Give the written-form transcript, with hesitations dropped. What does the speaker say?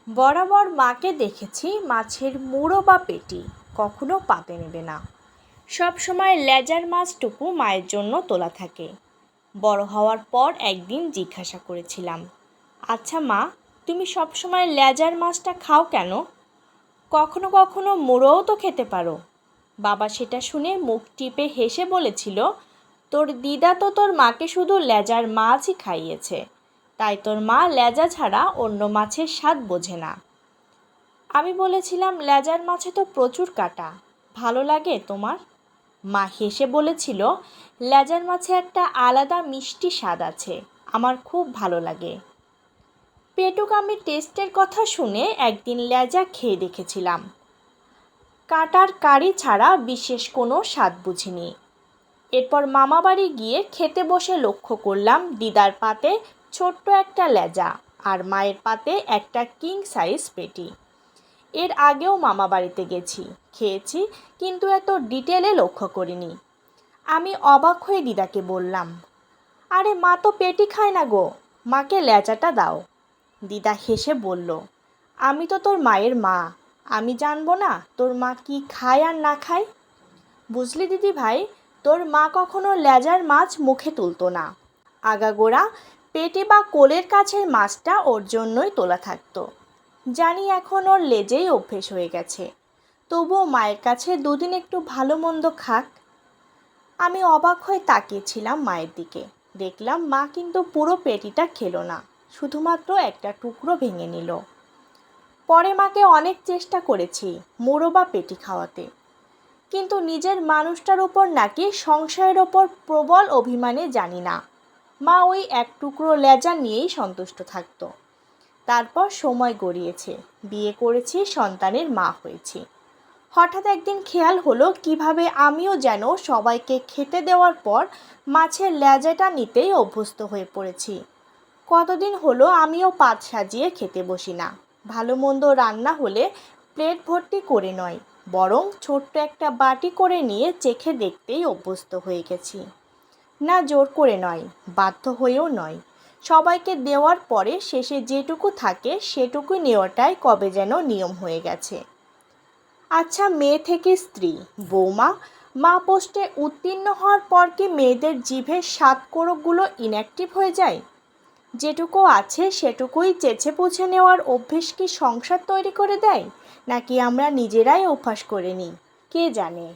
বরাবর মাকে দেখেছি মাছের মুড়ো বা পেটি কখনো পাতে নেবে না। সব সময় লেজার মাছটুকু মায়ের জন্য তোলা থাকে। বড় হওয়ার পর একদিন জিজ্ঞাসা করেছিলাম, আচ্ছা মা, তুমি সব সময় লেজার মাছটা খাও কেন? কখনো কখনো মুড়োও তো খেতে পারো। বাবা সেটা শুনে মুখ টিপে হেসে বলেছিল, তোর দিদা তো তোর মাকে শুধু লেজার মাছই খাইয়েছে, তাই তোর মা লেজা ছাড়া অন্য মাছের স্বাদ বোঝে না। আমি বলেছিলাম, লেজার মাছে তো প্রচুর কাঁটা, ভালো লাগে তোমার? মা হেসে বলেছিল, লেজার মাছে একটা আলাদা মিষ্টি স্বাদ আছে, আমার খুব ভালো লাগে। পেটুক আমি টেস্টের কথা শুনে একদিন লেজা খেয়ে দেখেছিলাম। কাঁটার কারি ছাড়া বিশেষ কোনো স্বাদ বুঝিনি। এরপর মামাবাড়ি গিয়ে খেতে বসে লক্ষ্য করলাম দিদার পাতে ছোট্ট একটা লেজা আর মায়ের পাতে একটা কিং সাইজ পেটি। এর আগেও মামা বাড়িতে গেছি, খেয়েছি, কিন্তু এত ডিটেলে লক্ষ্য করিনি। আমি অবাক হয়ে দিদাকে বললাম, আরে মা তো পেটি খায় না গো, মাকে লেজাটা দাও। দিদা হেসে বলল, আমি তো তোর মায়ের মা, আমি জানবো না তোর মা কি খায় আর না খায়? বুঝলি দিদি ভাই, তোর মা কখনো লেজার মাছ মুখে তুলতো না। আগাগোড়া পেটি বা কোলের কাছের মাছটা ওর জন্যই তোলা থাকতো। জানি এখন ওর লেজেই অভ্যেস হয়ে গেছে, তবুও মায়ের কাছে দুদিন একটু ভালো মন্দ খাক। আমি অবাক হয়ে তাকিয়েছিলাম মায়ের দিকে। দেখলাম মা কিন্তু পুরো পেটিটা খেলো না, শুধুমাত্র একটা টুকরো ভেঙে নিল। পরে মাকে অনেক চেষ্টা করেছি মুড়ো বা পেটি খাওয়াতে, কিন্তু নিজের মানুষটার ওপর নাকি সংসারের ওপর প্রবল অভিমানে জানি না, মা ওই এক টুকরো লেজা নিয়েই সন্তুষ্ট থাকতো। তারপর সময় গড়িয়েছে, বিয়ে করেছি, সন্তানের মা হয়েছি। হঠাৎ একদিন খেয়াল হলো কিভাবে আমিও যেন সবাইকে খেতে দেওয়ার পর মাছের লেজাটা নিতেই অভ্যস্ত হয়ে পড়েছি। কতদিন হলো আমিও পাত সাজিয়ে খেতে বসি না। ভালো মন্দ রান্না হলে প্লেট ভর্তি করে নয়, বরং ছোট্ট একটা বাটি করে নিয়ে চেখে দেখতেই অভ্যস্ত হয়ে গেছি। না জোর করে নয়, বাধ্য হয়েও নয়, সবাইকে দেওয়ার পরে শেষে যেটুকু থাকে সেটুকুই নেওয়াটাই কবে যেন নিয়ম হয়ে গেছে। আচ্ছা, মেয়ে থেকে স্ত্রী, বৌমা, মা পোস্টে উত্তীর্ণ হওয়ার পর কি মেয়েদের জিভের স্বাদ কোরকগুলো ইনঅ্যাক্টিভ হয়ে যায়? যেটুকু আছে সেটুকুই চেঁচে পুছে নেওয়ার অভ্যেস কি সংসার তৈরি করে দেয়, নাকি আমরা নিজেরাই অভ্যাস করে নিই? কে জানে।